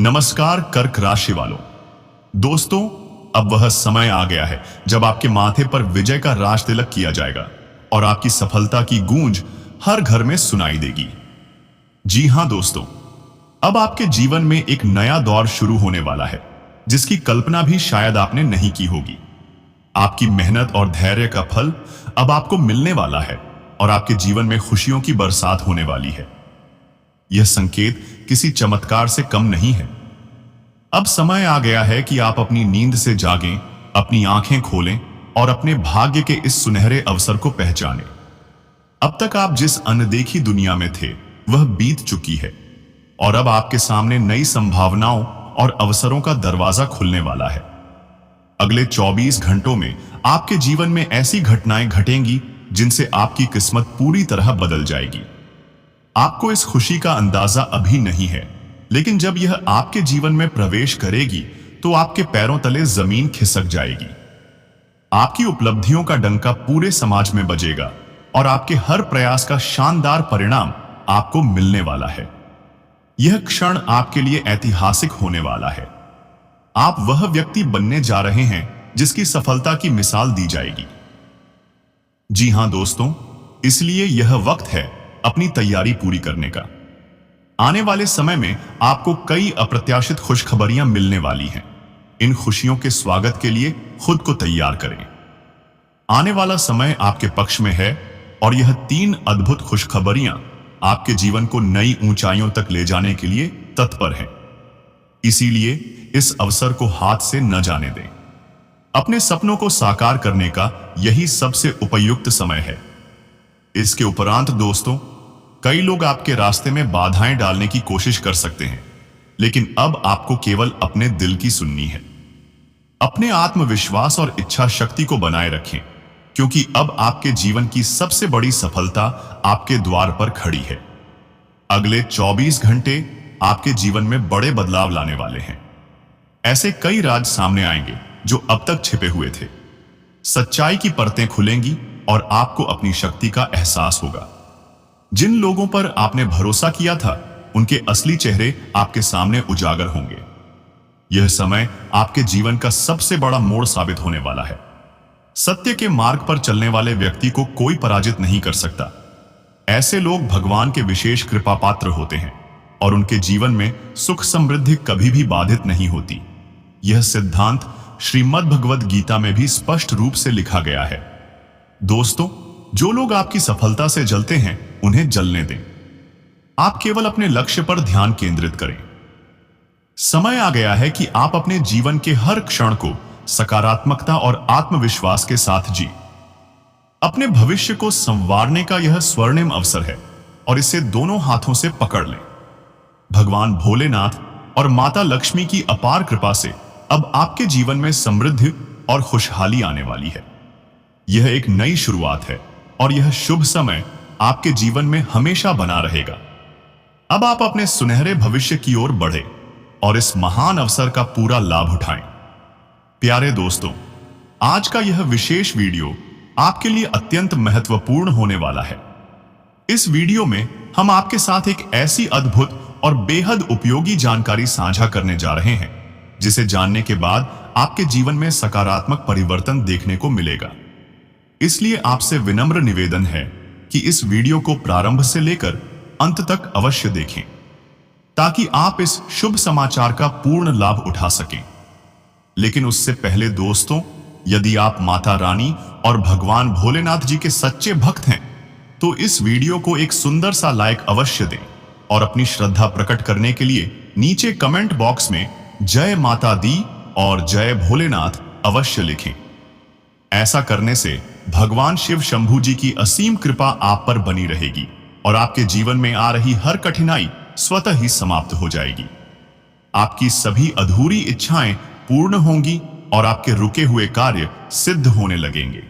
नमस्कार कर्क राशि वालों। दोस्तों, अब वह समय आ गया है जब आपके माथे पर विजय का राज तिलक किया जाएगा और आपकी सफलता की गूंज हर घर में सुनाई देगी। जी हां दोस्तों, अब आपके जीवन में एक नया दौर शुरू होने वाला है जिसकी कल्पना भी शायद आपने नहीं की होगी। आपकी मेहनत और धैर्य का फल अब आपको मिलने वाला है और आपके जीवन में खुशियों की बरसात होने वाली है। यह संकेत किसी चमत्कार से कम नहीं है। अब समय आ गया है कि आप अपनी नींद से जागें, अपनी आंखें खोलें और अपने भाग्य के इस सुनहरे अवसर को पहचानें। अब तक आप जिस अनदेखी दुनिया में थे वह बीत चुकी है और अब आपके सामने नई संभावनाओं और अवसरों का दरवाजा खुलने वाला है। अगले 24 घंटों में आपके जीवन में ऐसी घटनाएं घटेंगी जिनसे आपकी किस्मत पूरी तरह बदल जाएगी। आपको इस खुशी का अंदाजा अभी नहीं है, लेकिन जब यह आपके जीवन में प्रवेश करेगी तो आपके पैरों तले जमीन खिसक जाएगी। आपकी उपलब्धियों का डंका पूरे समाज में बजेगा और आपके हर प्रयास का शानदार परिणाम आपको मिलने वाला है। यह क्षण आपके लिए ऐतिहासिक होने वाला है। आप वह व्यक्ति बनने जा रहे हैं जिसकी सफलता की मिसाल दी जाएगी। जी हां दोस्तों, इसलिए यह वक्त है अपनी तैयारी पूरी करने का। आने वाले समय में आपको कई अप्रत्याशित खुशखबरियां मिलने वाली हैं। इन खुशियों के स्वागत के लिए खुद को तैयार करें। आने वाला समय आपके पक्ष में है और यह 3 अद्भुत खुशखबरियां आपके जीवन को नई ऊंचाइयों तक ले जाने के लिए तत्पर हैं। इसीलिए इस अवसर को हाथ से न जाने दें। अपने सपनों को साकार करने का यही सबसे उपयुक्त समय है। इसके उपरांत दोस्तों, कई लोग आपके रास्ते में बाधाएं डालने की कोशिश कर सकते हैं, लेकिन अब आपको केवल अपने दिल की सुननी है। अपने आत्मविश्वास और इच्छा शक्ति को बनाए रखें, क्योंकि अब आपके जीवन की सबसे बड़ी सफलता आपके द्वार पर खड़ी है। अगले 24 घंटे आपके जीवन में बड़े बदलाव लाने वाले हैं। ऐसे कई राज सामने आएंगे जो अब तक छिपे हुए थे। सच्चाई की परतें खुलेंगी और आपको अपनी शक्ति का एहसास होगा। जिन लोगों पर आपने भरोसा किया था, उनके असली चेहरे आपके सामने उजागर होंगे। यह समय आपके जीवन का सबसे बड़ा मोड़ साबित होने वाला है। सत्य के मार्ग पर चलने वाले व्यक्ति को कोई पराजित नहीं कर सकता। ऐसे लोग भगवान के विशेष कृपा पात्र होते हैं और उनके जीवन में सुख समृद्धि कभी भी बाधित नहीं होती। यह सिद्धांत श्रीमद् भगवद गीता में भी स्पष्ट रूप से लिखा गया है। दोस्तों, जो लोग आपकी सफलता से जलते हैं उन्हें जलने दें। आप केवल अपने लक्ष्य पर ध्यान केंद्रित करें। समय आ गया है कि आप अपने जीवन के हर क्षण को सकारात्मकता और आत्मविश्वास के साथ जी। अपने भविष्य को संवारने का यह स्वर्णिम अवसर है और इसे दोनों हाथों से पकड़ लें। भगवान भोलेनाथ और माता लक्ष्मी की अपार कृपा से अब आपके जीवन में समृद्धि और खुशहाली आने वाली है। यह एक नई शुरुआत है और यह शुभ समय आपके जीवन में हमेशा बना रहेगा। अब आप अपने सुनहरे भविष्य की ओर बढ़े और इस महान अवसर का पूरा लाभ उठाएं। प्यारे दोस्तों, आज का यह विशेष वीडियो आपके लिए अत्यंत महत्वपूर्ण होने वाला है। इस वीडियो में हम आपके साथ एक ऐसी अद्भुत और बेहद उपयोगी जानकारी साझा करने जा रहे हैं जिसे जानने के बाद आपके जीवन में सकारात्मक परिवर्तन देखने को मिलेगा। इसलिए आपसे विनम्र निवेदन है कि इस वीडियो को प्रारंभ से लेकर अंत तक अवश्य देखें, ताकि आप इस शुभ समाचार का पूर्ण लाभ उठा सकें। लेकिन उससे पहले दोस्तों, यदि आप माता रानी और भगवान भोलेनाथ जी के सच्चे भक्त हैं, तो इस वीडियो को एक सुंदर सा लाइक अवश्य दें और अपनी श्रद्धा प्रकट करने के लिए नीचे कमेंट बॉक्स में जय माता दी और जय भोलेनाथ अवश्य लिखें। ऐसा करने से भगवान शिव शंभू जी की असीम कृपा आप पर बनी रहेगी और आपके जीवन में आ रही हर कठिनाई स्वतः ही समाप्त हो जाएगी। आपकी सभी अधूरी इच्छाएं पूर्ण होंगी और आपके रुके हुए कार्य सिद्ध होने लगेंगे।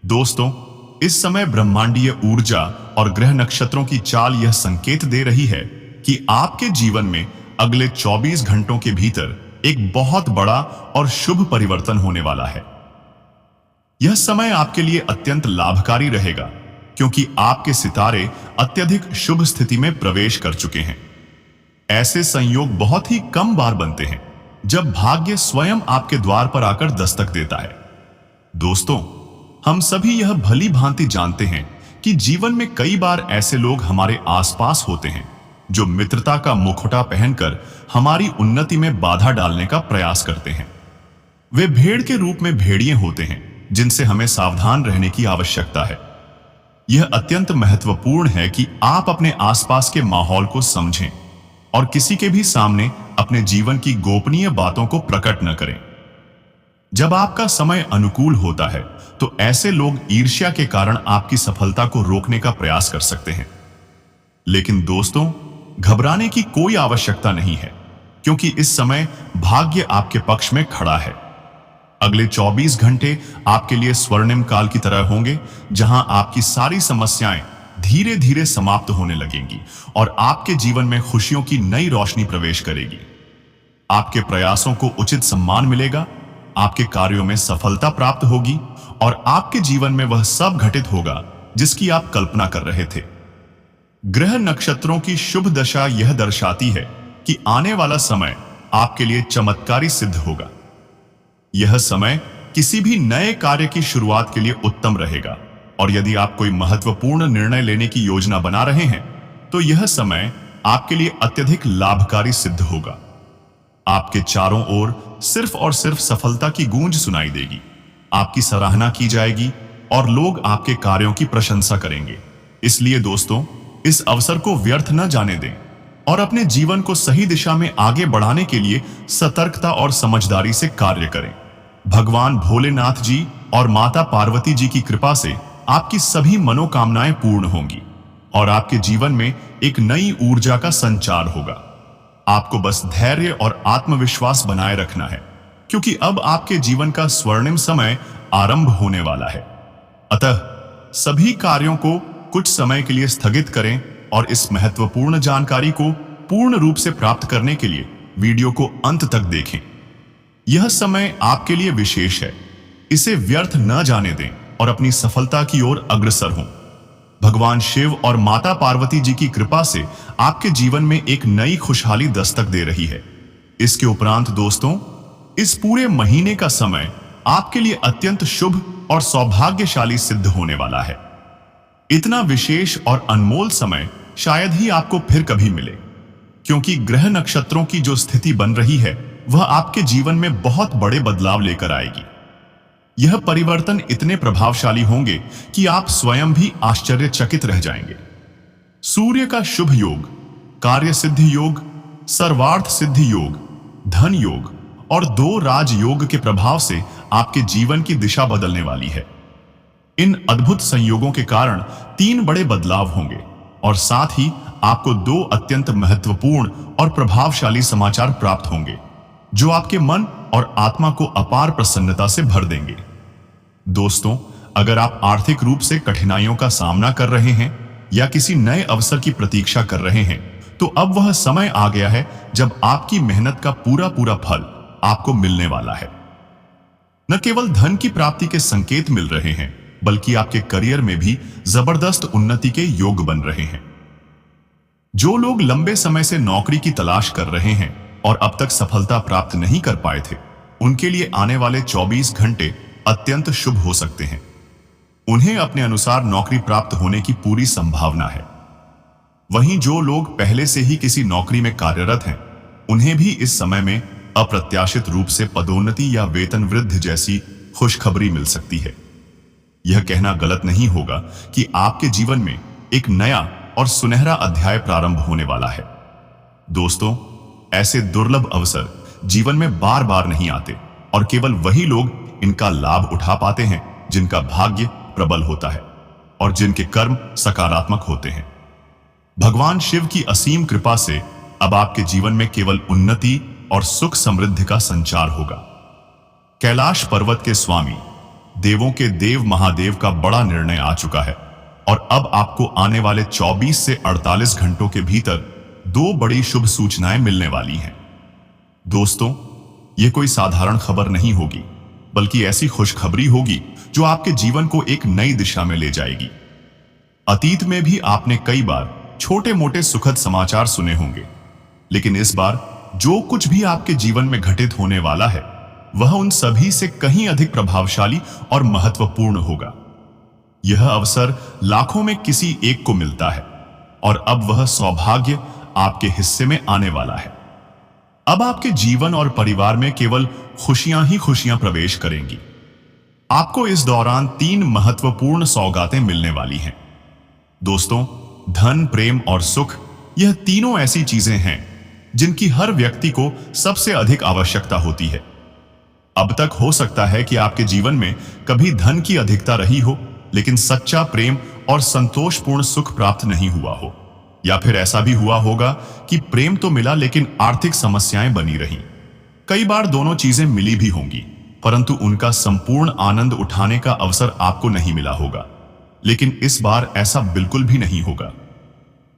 दोस्तों, इस समय ब्रह्मांडीय ऊर्जा और ग्रह नक्षत्रों की चाल यह संकेत दे रही है कि आपके जीवन में अगले 24 घंटों के भीतर एक बहुत बड़ा और शुभ परिवर्तन होने वाला है। यह समय आपके लिए अत्यंत लाभकारी रहेगा क्योंकि आपके सितारे अत्यधिक शुभ स्थिति में प्रवेश कर चुके हैं। ऐसे संयोग बहुत ही कम बार बनते हैं जब भाग्य स्वयं आपके द्वार पर आकर दस्तक देता है। दोस्तों, हम सभी यह भली भांति जानते हैं कि जीवन में कई बार ऐसे लोग हमारे आसपास होते हैं जो मित्रता का मुखौटा पहनकर हमारी उन्नति में बाधा डालने का प्रयास करते हैं। वे भेड़ के रूप में भेड़िए होते हैं जिनसे हमें सावधान रहने की आवश्यकता है। यह अत्यंत महत्वपूर्ण है कि आप अपने आसपास के माहौल को समझें और किसी के भी सामने अपने जीवन की गोपनीय बातों को प्रकट न करें। जब आपका समय अनुकूल होता है तो ऐसे लोग ईर्ष्या के कारण आपकी सफलता को रोकने का प्रयास कर सकते हैं। लेकिन दोस्तों, घबराने की कोई आवश्यकता नहीं है, क्योंकि इस समय भाग्य आपके पक्ष में खड़ा है। अगले 24 घंटे आपके लिए स्वर्णिम काल की तरह होंगे, जहां आपकी सारी समस्याएं धीरे धीरे समाप्त होने लगेंगी और आपके जीवन में खुशियों की नई रोशनी प्रवेश करेगी। आपके प्रयासों को उचित सम्मान मिलेगा, आपके कार्यों में सफलता प्राप्त होगी और आपके जीवन में वह सब घटित होगा जिसकी आप कल्पना कर रहे थे। ग्रह नक्षत्रों की शुभ दशा यह दर्शाती है कि आने वाला समय आपके लिए चमत्कारी सिद्ध होगा। यह समय किसी भी नए कार्य की शुरुआत के लिए उत्तम रहेगा और यदि आप कोई महत्वपूर्ण निर्णय लेने की योजना बना रहे हैं तो यह समय आपके लिए अत्यधिक लाभकारी सिद्ध होगा। आपके चारों ओर सिर्फ और सिर्फ सफलता की गूंज सुनाई देगी, आपकी सराहना की जाएगी और लोग आपके कार्यों की प्रशंसा करेंगे। इसलिए दोस्तों, इस अवसर को व्यर्थ न जाने दें और अपने जीवन को सही दिशा में आगे बढ़ाने के लिए सतर्कता और समझदारी से कार्य करें। भगवान भोलेनाथ जी और माता पार्वती जी की कृपा से आपकी सभी मनोकामनाएं पूर्ण होंगी और आपके जीवन में एक नई ऊर्जा का संचार होगा। आपको बस धैर्य और आत्मविश्वास बनाए रखना है, क्योंकि अब आपके जीवन का स्वर्णिम समय आरंभ होने वाला है। अतः सभी कार्यों को कुछ समय के लिए स्थगित करें और इस महत्वपूर्ण जानकारी को पूर्ण रूप से प्राप्त करने के लिए वीडियो को अंत तक देखें। यह समय आपके लिए विशेष है, इसे व्यर्थ न जाने दें और अपनी सफलता की ओर अग्रसर हों। भगवान शिव और माता पार्वती जी की कृपा से आपके जीवन में एक नई खुशहाली दस्तक दे रही है। इसके उपरांत दोस्तों, इस पूरे महीने का समय आपके लिए अत्यंत शुभ और सौभाग्यशाली सिद्ध होने वाला है। इतना विशेष और अनमोल समय शायद ही आपको फिर कभी मिले, क्योंकि ग्रह नक्षत्रों की जो स्थिति बन रही है वह आपके जीवन में बहुत बड़े बदलाव लेकर आएगी। यह परिवर्तन इतने प्रभावशाली होंगे कि आप स्वयं भी आश्चर्यचकित रह जाएंगे। सूर्य का शुभ योग, कार्य सिद्धि योग, सर्वार्थ सिद्धि योग, धन योग और 2 राजयोग के प्रभाव से आपके जीवन की दिशा बदलने वाली है। इन अद्भुत संयोगों के कारण 3 बड़े बदलाव होंगे और साथ ही आपको 2 अत्यंत महत्वपूर्ण और प्रभावशाली समाचार प्राप्त होंगे जो आपके मन और आत्मा को अपार प्रसन्नता से भर देंगे। दोस्तों, अगर आप आर्थिक रूप से कठिनाइयों का सामना कर रहे हैं या किसी नए अवसर की प्रतीक्षा कर रहे हैं, तो अब वह समय आ गया है जब आपकी मेहनत का पूरा फल आपको मिलने वाला है। न केवल धन की प्राप्ति के संकेत मिल रहे हैं, बल्कि आपके करियर में भी जबरदस्त उन्नति के योग बन रहे हैं। जो लोग लंबे समय से नौकरी की तलाश कर रहे हैं और अब तक सफलता प्राप्त नहीं कर पाए थे, उनके लिए आने वाले 24 घंटे अत्यंत शुभ हो सकते हैं। उन्हें अपने अनुसार नौकरी प्राप्त होने की पूरी संभावना है। वहीं जो लोग पहले से ही किसी नौकरी में कार्यरत हैं, उन्हें भी इस समय में अप्रत्याशित रूप से पदोन्नति या वेतन वृद्धि जैसी खुशखबरी मिल सकती है। यह कहना गलत नहीं होगा कि आपके जीवन में एक नया और सुनहरा अध्याय प्रारंभ होने वाला है। दोस्तों, ऐसे दुर्लभ अवसर जीवन में बार बार नहीं आते और केवल वही लोग इनका लाभ उठा पाते हैं जिनका भाग्य प्रबल होता है और जिनके कर्म सकारात्मक होते हैं। भगवान शिव की असीम कृपा से अब आपके जीवन में केवल उन्नति और सुख समृद्धि का संचार होगा। कैलाश पर्वत के स्वामी, देवों के देव महादेव का बड़ा निर्णय आ चुका है और अब आपको आने वाले 24 से 48 घंटों के भीतर 2 बड़ी शुभ सूचनाएं मिलने वाली हैं। दोस्तों, यह कोई साधारण खबर नहीं होगी, बल्कि ऐसी खुशखबरी होगी जो आपके जीवन को एक नई दिशा में ले जाएगी। अतीत में भी आपने कई बार छोटे मोटे सुखद समाचार सुने होंगे, लेकिन इस बार जो कुछ भी आपके जीवन में घटित होने वाला है वह उन सभी से कहीं अधिक प्रभावशाली और महत्वपूर्ण होगा। यह अवसर लाखों में किसी एक को मिलता है और अब वह सौभाग्य आपके हिस्से में आने वाला है। अब आपके जीवन और परिवार में केवल खुशियां ही खुशियां प्रवेश करेंगी। आपको इस दौरान 3 महत्वपूर्ण सौगातें मिलने वाली हैं। दोस्तों, धन, प्रेम और सुख, यह तीनों ऐसी चीजें हैं जिनकी हर व्यक्ति को सबसे अधिक आवश्यकता होती है। अब तक हो सकता है कि आपके जीवन में कभी धन की अधिकता रही हो, लेकिन सच्चा प्रेम और संतोषपूर्ण सुख प्राप्त नहीं हुआ हो, या फिर ऐसा भी हुआ होगा कि प्रेम तो मिला लेकिन आर्थिक समस्याएं बनी रहीं। कई बार दोनों चीजें मिली भी होंगी, परंतु उनका संपूर्ण आनंद उठाने का अवसर आपको नहीं मिला होगा। लेकिन इस बार ऐसा बिल्कुल भी नहीं होगा।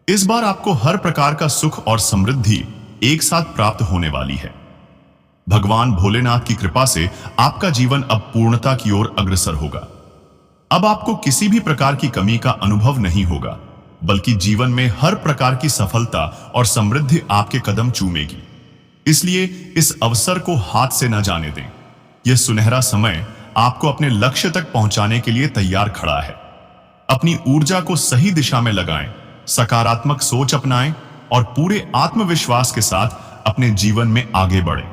इस बार आपको हर प्रकार का सुख और समृद्धि एक साथ प्राप्त होने वाली है। भगवान भोलेनाथ की कृपा से आपका जीवन अब पूर्णता की ओर अग्रसर होगा। अब आपको किसी भी प्रकार की कमी का अनुभव नहीं होगा, बल्कि जीवन में हर प्रकार की सफलता और समृद्धि आपके कदम चूमेगी। इसलिए इस अवसर को हाथ से न जाने दें। यह सुनहरा समय आपको अपने लक्ष्य तक पहुंचाने के लिए तैयार खड़ा है। अपनी ऊर्जा को सही दिशा में लगाएं, सकारात्मक सोच अपनाएं और पूरे आत्मविश्वास के साथ अपने जीवन में आगे बढ़ें।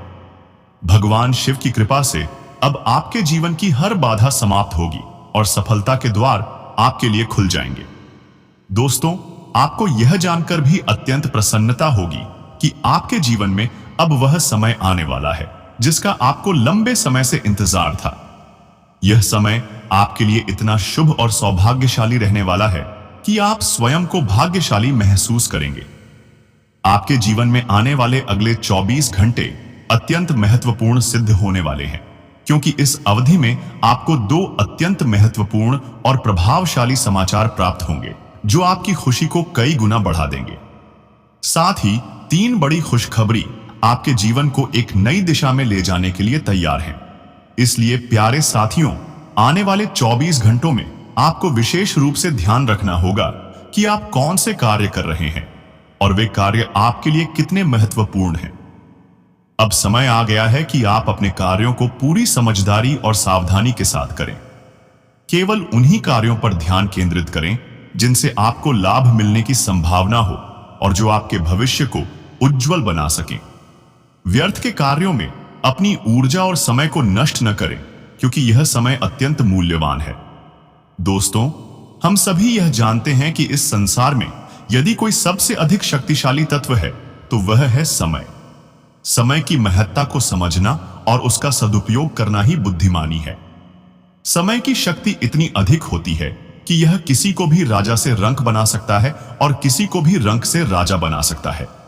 भगवान शिव की कृपा से अब आपके जीवन की हर बाधा समाप्त होगी और सफलता के द्वार आपके लिए खुल जाएंगे। दोस्तों, आपको यह जानकर भी अत्यंत प्रसन्नता होगी कि आपके जीवन में अब वह समय आने वाला है जिसका आपको लंबे समय से इंतजार था। यह समय आपके लिए इतना शुभ और सौभाग्यशाली रहने वाला है कि आप स्वयं को भाग्यशाली महसूस करेंगे। आपके जीवन में आने वाले अगले 24 घंटे अत्यंत महत्वपूर्ण सिद्ध होने वाले हैं, क्योंकि इस अवधि में आपको 2 अत्यंत महत्वपूर्ण और प्रभावशाली समाचार प्राप्त होंगे जो आपकी खुशी को कई गुना बढ़ा देंगे। साथ ही 3 बड़ी खुशखबरी आपके जीवन को एक नई दिशा में ले जाने के लिए तैयार हैं। इसलिए प्यारे साथियों, आने वाले 24 घंटों में आपको विशेष रूप से ध्यान रखना होगा कि आप कौन से कार्य कर रहे हैं और वे कार्य आपके लिए कितने महत्वपूर्ण हैं। अब समय आ गया है कि आप अपने कार्यों को पूरी समझदारी और सावधानी के साथ करें। केवल उन्हीं कार्यों पर ध्यान केंद्रित करें जिनसे आपको लाभ मिलने की संभावना हो और जो आपके भविष्य को उज्जवल बना सकें। व्यर्थ के कार्यों में अपनी ऊर्जा और समय को नष्ट न करें, क्योंकि यह समय अत्यंत मूल्यवान है। दोस्तों, हम सभी यह जानते हैं कि इस संसार में यदि कोई सबसे अधिक शक्तिशाली तत्व है तो वह है समय। समय की महत्ता को समझना और उसका सदुपयोग करना ही बुद्धिमानी है। समय की शक्ति इतनी अधिक होती है कि यह किसी को भी राजा से रंक बना सकता है और किसी को भी रंक से राजा बना सकता है।